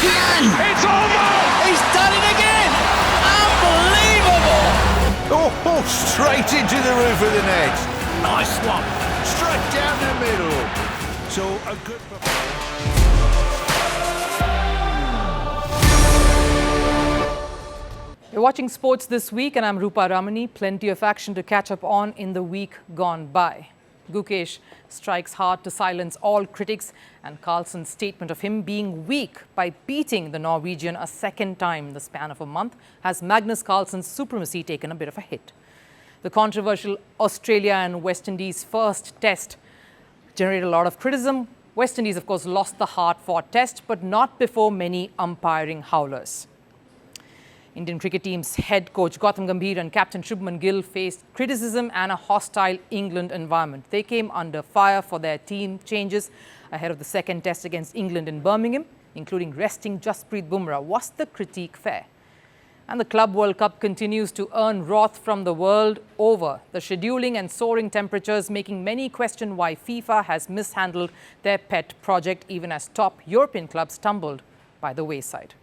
can! It's over! He's done it again! Unbelievable! Oh, straight into the roof of the net. Nice one. Straight down the middle. So a good performance. You're watching sports this week, and I'm Rupa Ramani. Plenty of action to catch up on in the week gone by. Gukesh strikes hard to silence all critics, and Carlsen's statement of him being weak by beating the Norwegian a second time in the span of a month has Magnus Carlsen's supremacy taken a bit of a hit. The controversial Australia and West Indies first test generated a lot of criticism. West Indies, of course, lost the hard-fought test, but not before many umpiring howlers. Indian cricket team's head coach Gautam Gambhir and captain Shubman Gill faced criticism and a hostile England environment. They came under fire for their team changes ahead of the second test against England in Birmingham, including resting Jasprit Bumrah. Was the critique fair? And the Club World Cup continues to earn wrath from the world over. The scheduling and soaring temperatures making many question why FIFA has mishandled their pet project, even as top European clubs tumbled by the wayside.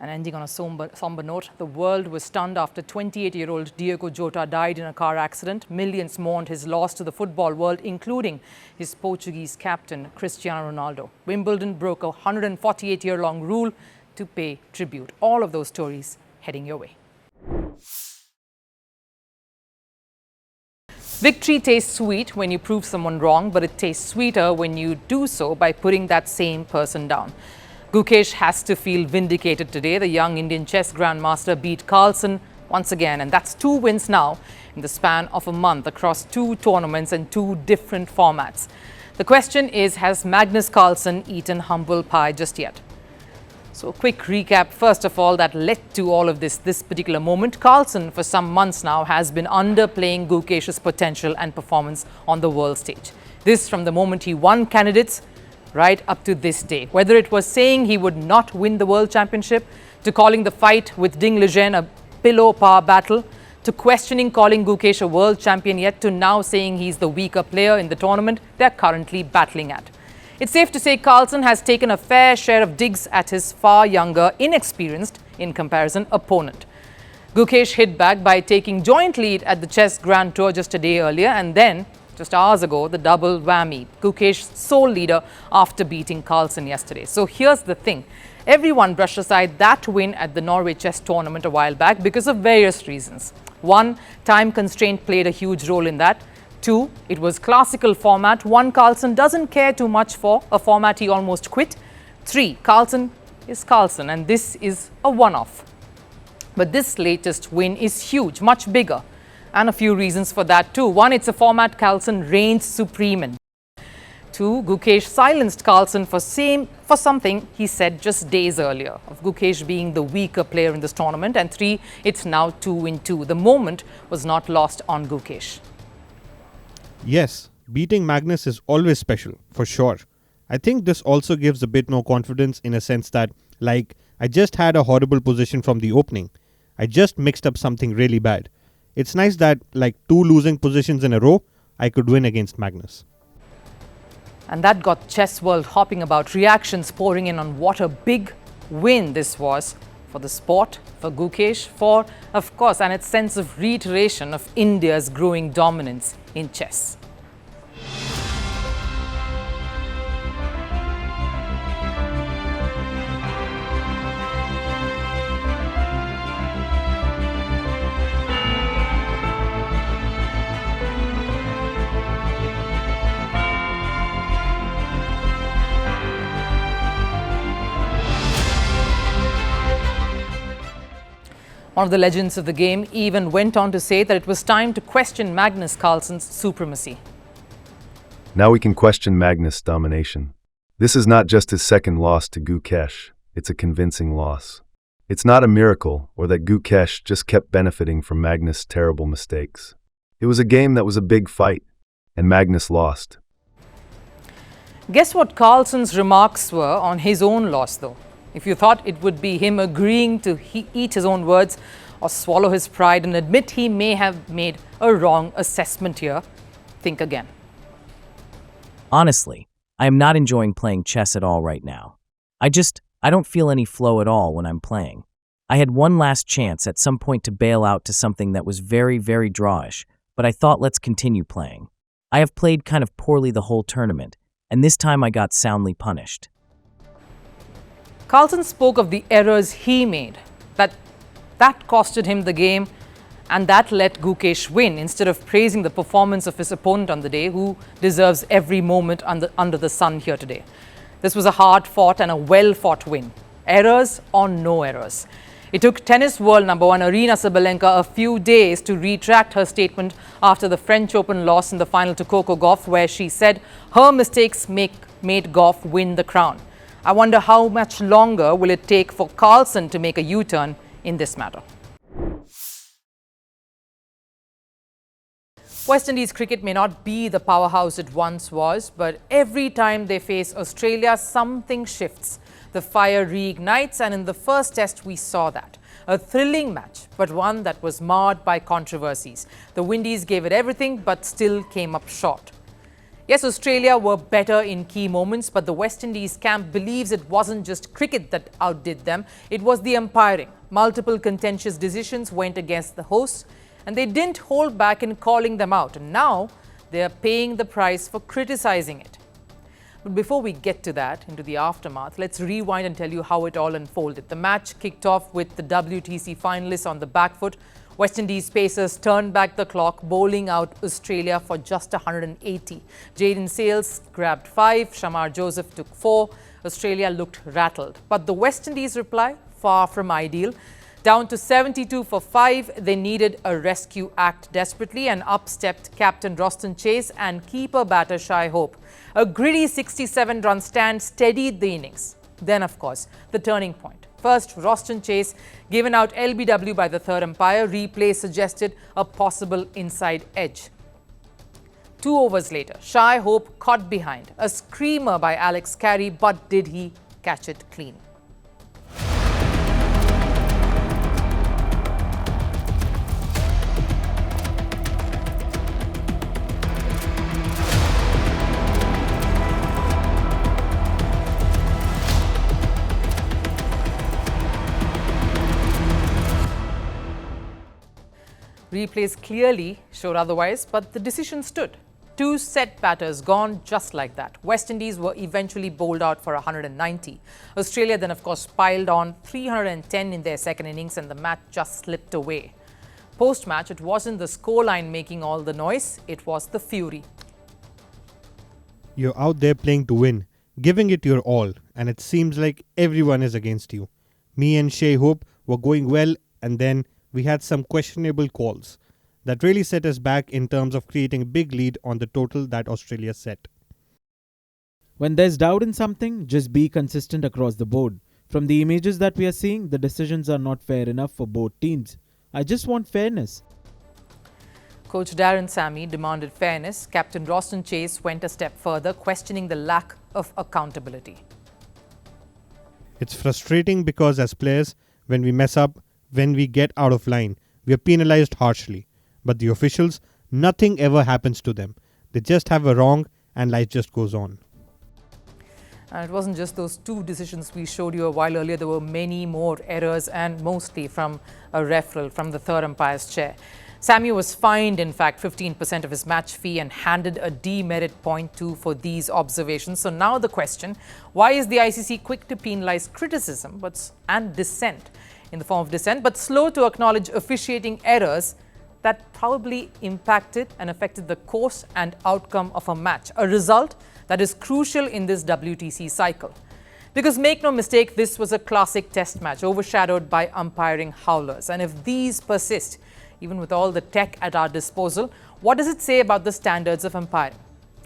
And ending on a somber note, the world was stunned after 28-year-old Diogo Jota died in a car accident. Millions mourned his loss to the football world, including his Portuguese captain, Cristiano Ronaldo. Wimbledon broke a 148-year-long rule to pay tribute. All of those stories heading your way. Victory tastes sweet when you prove someone wrong, but it tastes sweeter when you do so by putting that same person down. Gukesh has to feel vindicated today. The young Indian chess grandmaster beat Carlsen once again, and that's 2 wins now in the span of a month across 2 tournaments and 2 different formats. The question is, has Magnus Carlsen eaten humble pie just yet? So a quick recap, first of all, that led to all of this particular moment. Carlsen, for some months now, has been underplaying Gukesh's potential and performance on the world stage. This from the moment he won candidates right up to this day. Whether it was saying he would not win the World Championship, to calling the fight with Ding Liren a pillow power battle, to questioning calling Gukesh a world champion yet, to now saying he's the weaker player in the tournament they're currently battling at. It's safe to say Carlsen has taken a fair share of digs at his far younger, inexperienced, in comparison, opponent. Gukesh hit back by taking joint lead at the Chess Grand Tour just a day earlier, and then just hours ago, the double whammy. Gukesh sole leader after beating Carlsen yesterday. So here's the thing. Everyone brushed aside that win at the Norway chess tournament a while back because of various reasons. 1, time constraint played a huge role in that. 2, it was classical format, one Carlsen doesn't care too much for, a format he almost quit. 3, Carlsen is Carlsen, and this is a one-off. But this latest win is huge, much bigger. And a few reasons for that too. 1, it's a format Carlsen reigns supreme in. 2, Gukesh silenced Carlsen for something he said just days earlier, of Gukesh being the weaker player in this tournament. And 3, it's now 2-2. The moment was not lost on Gukesh. Yes, beating Magnus is always special, for sure. I think this also gives a bit more confidence in a sense that, like, I just had a horrible position from the opening. I just mixed up something really bad. It's nice that, like 2 losing positions in a row, I could win against Magnus. And that got chess world hopping about, reactions pouring in on what a big win this was for the sport, for Gukesh, for, of course, and its sense of reiteration of India's growing dominance in chess. One of the legends of the game even went on to say that it was time to question Magnus Carlsen's supremacy. Now we can question Magnus' domination. This is not just his second loss to Gukesh, it's a convincing loss. It's not a miracle or that Gukesh just kept benefiting from Magnus' terrible mistakes. It was a game that was a big fight, and Magnus lost. Guess what Carlsen's remarks were on his own loss, though? If you thought it would be him agreeing to eat his own words or swallow his pride and admit he may have made a wrong assessment here, think again. Honestly, I am not enjoying playing chess at all right now. I I don't feel any flow at all when I'm playing. I had one last chance at some point to bail out to something that was very, very drawish, but I thought let's continue playing. I have played kind of poorly the whole tournament, and this time I got soundly punished. Carlsen spoke of the errors he made, that costed him the game, and that let Gukesh win, instead of praising the performance of his opponent on the day, who deserves every moment under the sun here today. This was a hard-fought and a well-fought win. Errors or no errors. It took tennis world number one Aryna Sabalenka a few days to retract her statement after the French Open loss in the final to Coco Gauff, where she said her mistakes made Gauff win the crown. I wonder how much longer will it take for Carlsen to make a U-turn in this matter. West Indies cricket may not be the powerhouse it once was, but every time they face Australia, something shifts. The fire reignites, and in the first test we saw that. A thrilling match, but one that was marred by controversies. The Windies gave it everything, but still came up short. Yes, Australia were better in key moments, but the West Indies camp believes it wasn't just cricket that outdid them, it was the umpiring. Multiple contentious decisions went against the hosts, and they didn't hold back in calling them out. And now they are paying the price for criticizing it. But before we get to that, into the aftermath, let's rewind and tell you how it all unfolded. The match kicked off with the WTC finalists on the back foot. West Indies pacers turned back the clock, bowling out Australia for just 180. Jayden Sales grabbed 5, Shamar Joseph took 4. Australia looked rattled. But the West Indies reply, far from ideal. Down to 72 for 5, they needed a rescue act desperately, and up stepped captain Roston Chase and keeper batter Shai Hope. A gritty 67-run stand steadied the innings. Then, of course, the turning point. First, Roston Chase given out LBW by the third umpire. Replay suggested a possible inside edge. 2 overs later, Shai Hope caught behind. A screamer by Alex Carey, but did he catch it clean? Replays clearly showed otherwise, but the decision stood. 2 set batters gone just like that. West Indies were eventually bowled out for 190. Australia then, of course, piled on 310 in their second innings, and the match just slipped away. Post-match, it wasn't the scoreline making all the noise, it was the fury. You're out there playing to win, giving it your all, and it seems like everyone is against you. Me and Shai Hope were going well, and then we had some questionable calls that really set us back in terms of creating a big lead on the total that Australia set. When there's doubt in something, just be consistent across the board. From the images that we are seeing, the decisions are not fair enough for both teams. I just want fairness. Coach Darren Sammy demanded fairness. Captain Roston Chase went a step further, questioning the lack of accountability. It's frustrating because as players, when we mess up, when we get out of line, we are penalized harshly. But the officials, nothing ever happens to them. They just have a wrong and life just goes on. And it wasn't just those 2 decisions we showed you a while earlier. There were many more errors, and mostly from a referral from the third umpire's chair. Sammy was fined, in fact, 15% of his match fee and handed a demerit point too for these observations. So now the question, why is the ICC quick to penalize criticism and dissent in the form of dissent, but slow to acknowledge officiating errors that probably impacted and affected the course and outcome of a match, a result that is crucial in this WTC cycle? Because make no mistake, this was a classic test match overshadowed by umpiring howlers. And if these persist, even with all the tech at our disposal, what does it say about the standards of umpiring?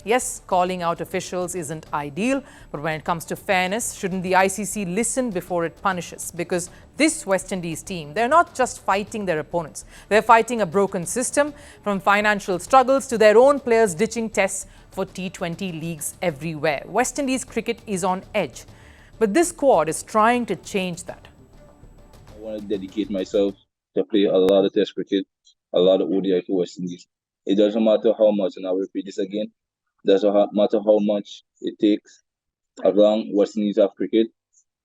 Yes, calling out officials isn't ideal, but when it comes to fairness, shouldn't the ICC listen before it punishes? Because this West Indies team, they're not just fighting their opponents. They're fighting a broken system, from financial struggles to their own players ditching tests for T20 leagues everywhere. West Indies cricket is on edge, but this squad is trying to change that. I want to dedicate myself to play a lot of test cricket, a lot of ODI for West Indies. It doesn't matter how much, and I'll repeat this again, doesn't matter how much it takes, as long West Indies have cricket,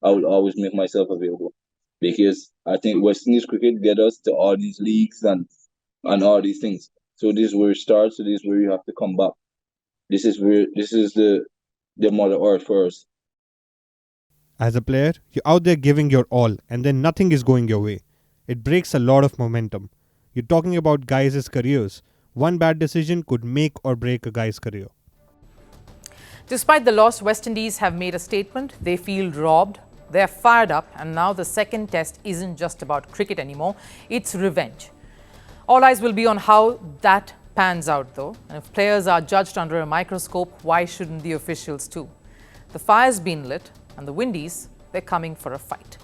I will always make myself available because I think West Indies cricket get us to all these leagues and all these things. So this is where it starts. So this is where you have to come back. This is the mother earth for us. As a player, you're out there giving your all and then nothing is going your way. It breaks a lot of momentum. You're talking about guys' careers. One bad decision could make or break a guy's career. Despite the loss, West Indies have made a statement. They feel robbed. They're fired up. And now the second test isn't just about cricket anymore. It's revenge. All eyes will be on how that pans out though. And if players are judged under a microscope, why shouldn't the officials too? The fire's been lit and the Windies, they're coming for a fight.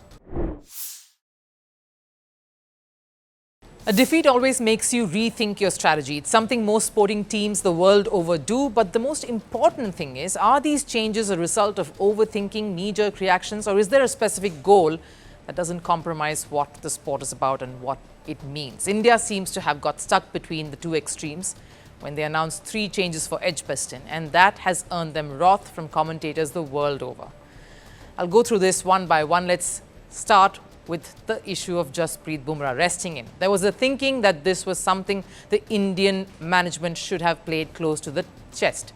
A defeat always makes you rethink your strategy. It's something most sporting teams the world over do. But the most important thing is, are these changes a result of overthinking, knee-jerk reactions, or is there a specific goal that doesn't compromise what the sport is about and what it means? India seems to have got stuck between the two extremes when they announced 3 changes for Edgbaston, and that has earned them wrath from commentators the world over. I'll go through this one by one. Let's start with the issue of Jasprit Bumrah resting in. There was a thinking that this was something the Indian management should have played close to the chest.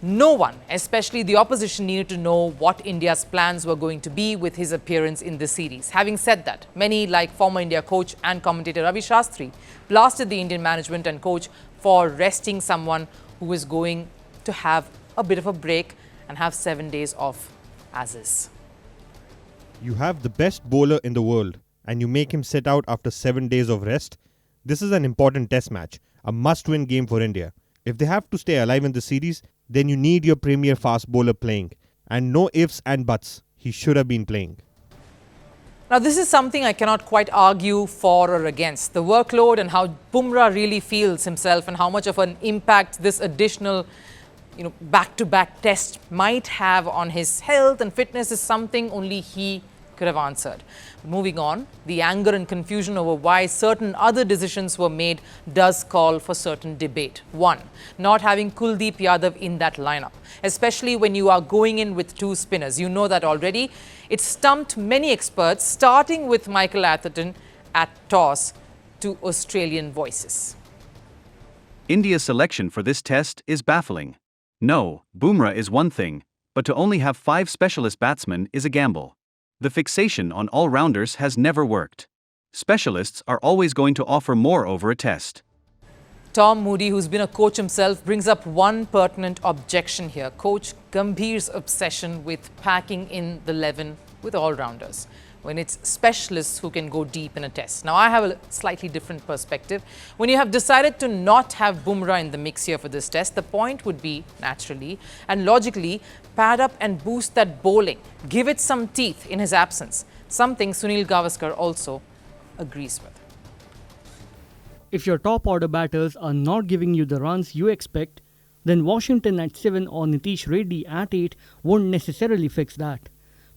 No one, especially the opposition, needed to know what India's plans were going to be with his appearance in the series. Having said that, many, like former India coach and commentator Ravi Shastri, blasted the Indian management and coach for resting someone who was going to have a bit of a break and have 7 days off as is. You have the best bowler in the world and you make him sit out after 7 days of rest. This is an important test match, a must-win game for India. If they have to stay alive in the series, then you need your premier fast bowler playing. And no ifs and buts, he should have been playing. Now, this is something I cannot quite argue for or against. The workload and how Bumrah really feels himself and how much of an impact this additional back-to-back test might have on his health and fitness is something only he could have answered. Moving on, the anger and confusion over why certain other decisions were made does call for certain debate. 1. Not having Kuldeep Yadav in that lineup, especially when you are going in with 2 spinners. You know that already. It stumped many experts, starting with Michael Atherton at toss to Australian voices. India's selection for this test is baffling. No, Bumrah is one thing, but to only have 5 specialist batsmen is a gamble. The fixation on all-rounders has never worked. Specialists are always going to offer more over a test. Tom Moody, who's been a coach himself, brings up one pertinent objection here. Coach Gambhir's obsession with packing in the 11 with all-rounders, when it's specialists who can go deep in a test. Now, I have a slightly different perspective. When you have decided to not have Bumrah in the mix here for this test, the point would be, naturally and logically, pad up and boost that bowling. Give it some teeth in his absence, something Sunil Gavaskar also agrees with. If your top order batters are not giving you the runs you expect, then Washington at 7 or Nitish Reddy at 8 won't necessarily fix that,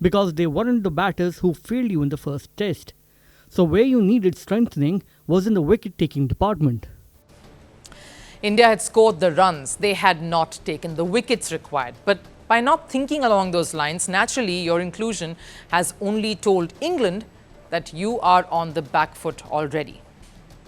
because they weren't the batters who failed you in the first test. So where you needed strengthening was in the wicket-taking department. India had scored the runs. They had not taken the wickets required. But by not thinking along those lines, naturally your inclusion has only told England that you are on the back foot already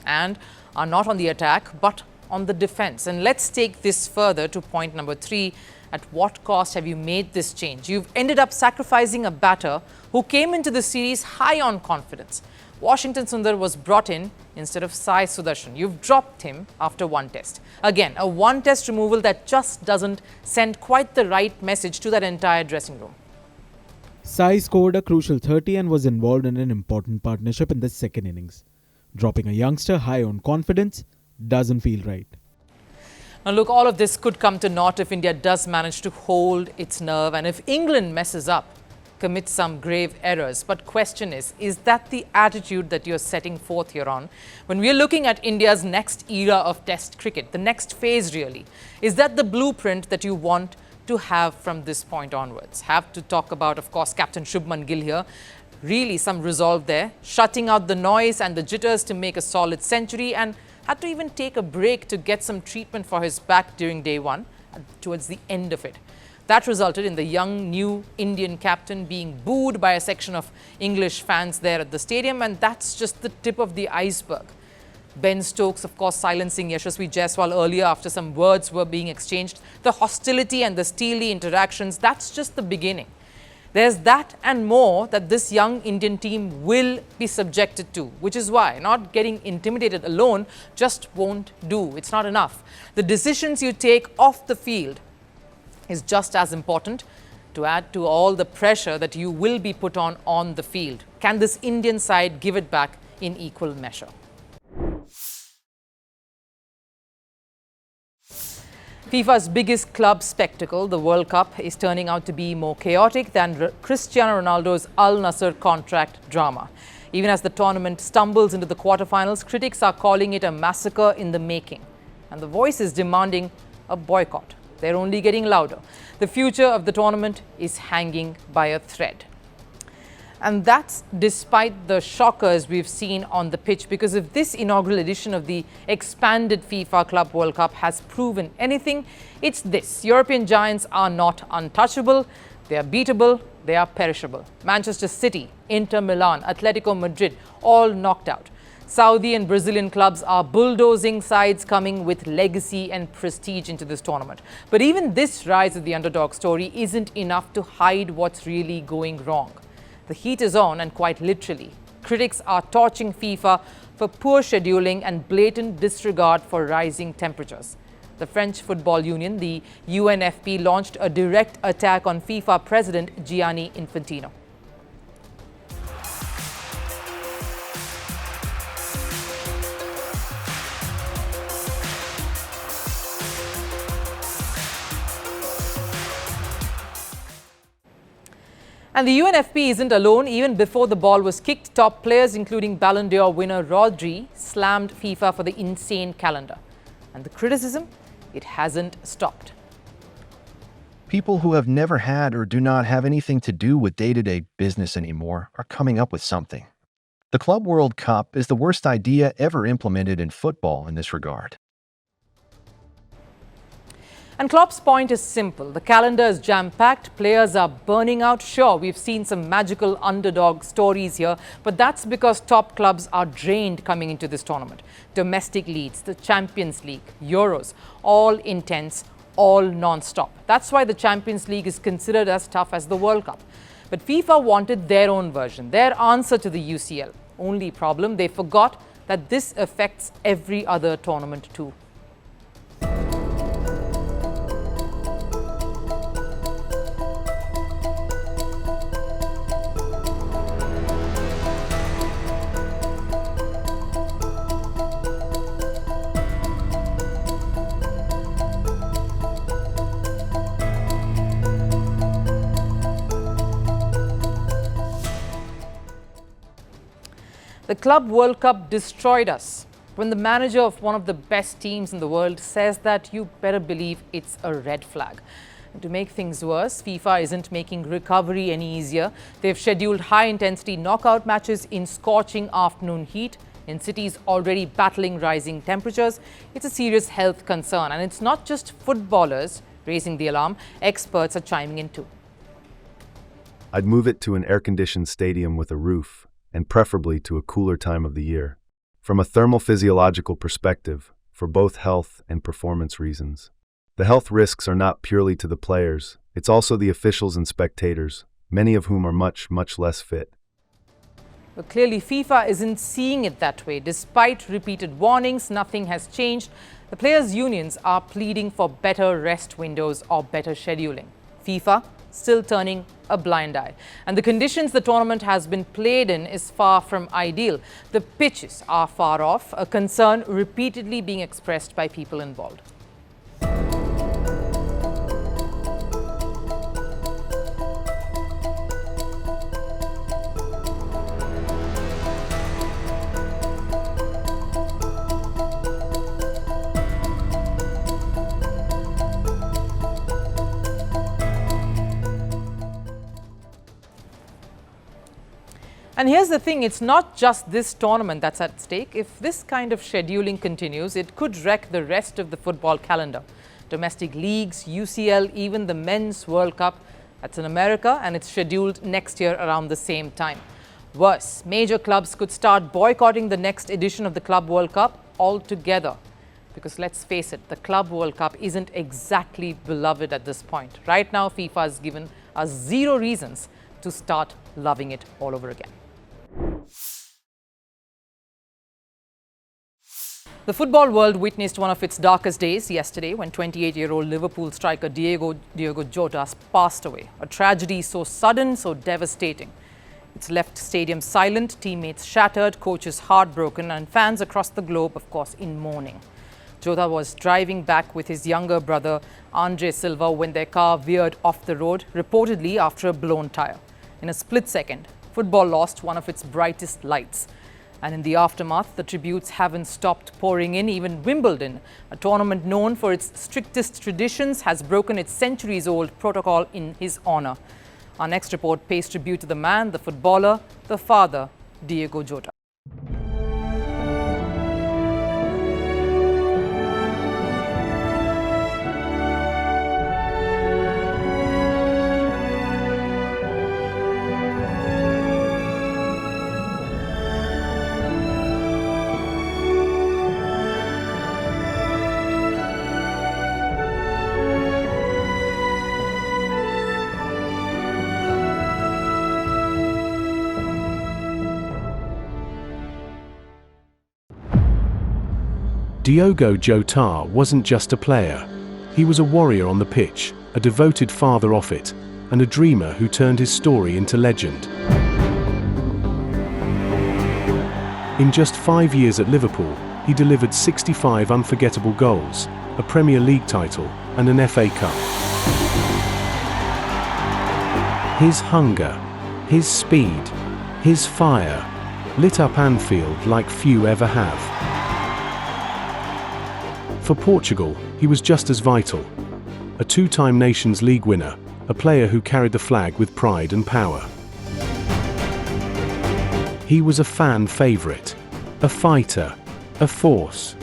and are not on the attack but on the defense. And let's take this further to point number 3. At what cost have you made this change? You've ended up sacrificing a batter who came into the series high on confidence. Washington Sundar was brought in instead of Sai Sudarshan. You've dropped him after 1 test. Again, a 1 test removal that just doesn't send quite the right message to that entire dressing room. Sai scored a crucial 30 and was involved in an important partnership in the second innings. Dropping a youngster high on confidence doesn't feel right. Now look, all of this could come to naught if India does manage to hold its nerve and if England messes up, commits some grave errors. But question is that the attitude that you're setting forth here on? When we're looking at India's next era of test cricket, the next phase really, is that the blueprint that you want to have from this point onwards? Have to talk about, of course, Captain Shubman Gill here. Really some resolve there, shutting out the noise and the jitters to make a solid century, and had to even take a break to get some treatment for his back during day 1 towards the end of it. That resulted in the young new Indian captain being booed by a section of English fans there at the stadium, and that's just the tip of the iceberg. Ben Stokes, of course, silencing Yashasvi Jaiswal earlier after some words were being exchanged. The hostility and the steely interactions, that's just the beginning. There's that and more that this young Indian team will be subjected to, which is why not getting intimidated alone just won't do. It's not enough. The decisions you take off the field is just as important, to add to all the pressure that you will be put on the field. Can this Indian side give it back in equal measure? FIFA's biggest club spectacle, the World Cup, is turning out to be more chaotic than Cristiano Ronaldo's Al Nassr contract drama. Even as the tournament stumbles into the quarterfinals, critics are calling it a massacre in the making. And the voice is demanding a boycott. They're only getting louder. The future of the tournament is hanging by a thread. And that's despite the shockers we've seen on the pitch, because if this inaugural edition of the expanded FIFA Club World Cup has proven anything, it's this. European giants are not untouchable, they are beatable, they are perishable. Manchester City, Inter Milan, Atletico Madrid, all knocked out. Saudi and Brazilian clubs are bulldozing sides coming with legacy and prestige into this tournament. But even this rise of the underdog story isn't enough to hide what's really going wrong. The heat is on, and quite literally. Critics are torching FIFA for poor scheduling and blatant disregard for rising temperatures. The French Football Union, the UNFP, launched a direct attack on FIFA President Gianni Infantino. And the UNFP isn't alone. Even before the ball was kicked, top players including Ballon d'Or winner Rodri slammed FIFA for the insane calendar. And the criticism, it hasn't stopped. People who have never had or do not have anything to do with day-to-day business anymore are coming up with something. The Club World Cup is the worst idea ever implemented in football in this regard. And Klopp's point is simple. The calendar is jam-packed. Players are burning out. Sure, we've seen some magical underdog stories here, but that's because top clubs are drained coming into this tournament. Domestic leads, the Champions League, Euros, all intense, all non-stop. That's why the Champions League is considered as tough as the World Cup. But FIFA wanted their own version, their answer to the UCL. Only problem, they forgot that this affects every other tournament too. The Club World Cup destroyed us. When the manager of one of the best teams in the world says that, you better believe it's a red flag. And to make things worse, FIFA isn't making recovery any easier. They've scheduled high-intensity knockout matches in scorching afternoon heat in cities already battling rising temperatures. It's a serious health concern, and it's not just footballers raising the alarm. Experts are chiming in too. I'd move it to an air-conditioned stadium with a roof, and preferably to a cooler time of the year, from a thermal physiological perspective, for both health and performance reasons. The health risks are not purely to the players, it's also the officials and spectators, many of whom are much, much less fit. But clearly FIFA isn't seeing it that way. Despite repeated warnings, nothing has changed. The players' unions are pleading for better rest windows or better scheduling. FIFA still turning a blind eye. And the conditions the tournament has been played in is far from ideal. The pitches are far off, a concern repeatedly being expressed by people involved. And here's the thing, it's not just this tournament that's at stake. If this kind of scheduling continues, it could wreck the rest of the football calendar. Domestic leagues, UCL, even the Men's World Cup. That's in America and it's scheduled next year around the same time. Worse, major clubs could start boycotting the next edition of the Club World Cup altogether. Because let's face it, the Club World Cup isn't exactly beloved at this point. Right now, FIFA has given us 0 reasons to start loving it all over again. The football world witnessed one of its darkest days yesterday when 28-year-old Liverpool striker Diogo Jota passed away. A tragedy so sudden, so devastating. It's left stadiums silent, teammates shattered, coaches heartbroken, and fans across the globe, of course, in mourning. Jota was driving back with his younger brother, Andre Silva, when their car veered off the road, reportedly after a blown tyre. In a split second, football lost one of its brightest lights. And in the aftermath, the tributes haven't stopped pouring in. Even Wimbledon, a tournament known for its strictest traditions, has broken its centuries-old protocol in his honour. Our next report pays tribute to the man, the footballer, the father, Diogo Jota. Diogo Jota wasn't just a player. He was a warrior on the pitch, a devoted father off it, and a dreamer who turned his story into legend. In just 5 years at Liverpool, he delivered 65 unforgettable goals, a Premier League title, and an FA Cup. His hunger, his speed, his fire, lit up Anfield like few ever have. For Portugal, he was just as vital. A 2-time Nations League winner, a player who carried the flag with pride and power. He was a fan favourite, a fighter, a force.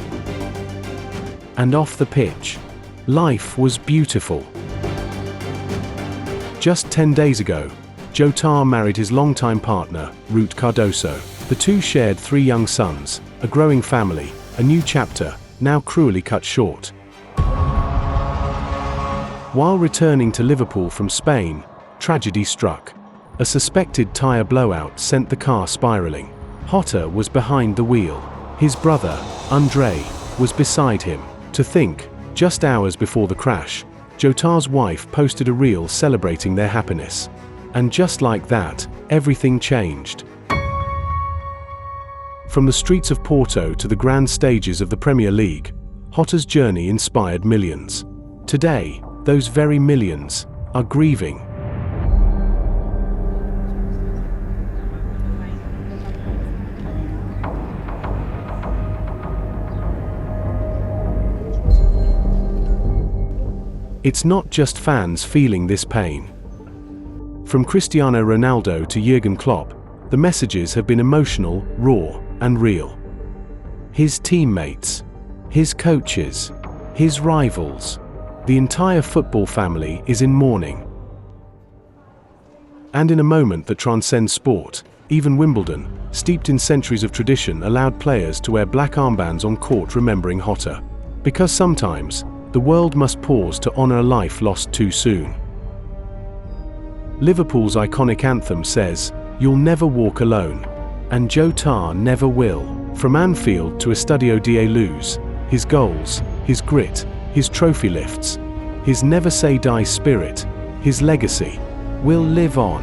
And off the pitch, life was beautiful. Just 10 days ago, Jota married his longtime partner, Ruth Cardoso. The two shared 3 young sons, a growing family, a new chapter, now cruelly cut short. While returning to Liverpool from Spain, tragedy struck. A suspected tyre blowout sent the car spiralling. Jota was behind the wheel. His brother, Andre, was beside him. To think, just hours before the crash, Jota's wife posted a reel celebrating their happiness. And just like that, everything changed. From the streets of Porto to the grand stages of the Premier League, Jota's journey inspired millions. Today, those very millions are grieving. It's not just fans feeling this pain. From Cristiano Ronaldo to Jurgen Klopp, the messages have been emotional, raw, and real. His teammates, his coaches, his rivals, the entire football family is in mourning. And in a moment that transcends sport, even Wimbledon, steeped in centuries of tradition, allowed players to wear black armbands on court remembering Jota. Because sometimes, the world must pause to honour a life lost too soon. Liverpool's iconic anthem says, "You'll never walk alone." And Jota never will. From Anfield to Estadio da Luz, his goals, his grit, his trophy lifts, his never say die spirit, his legacy will live on.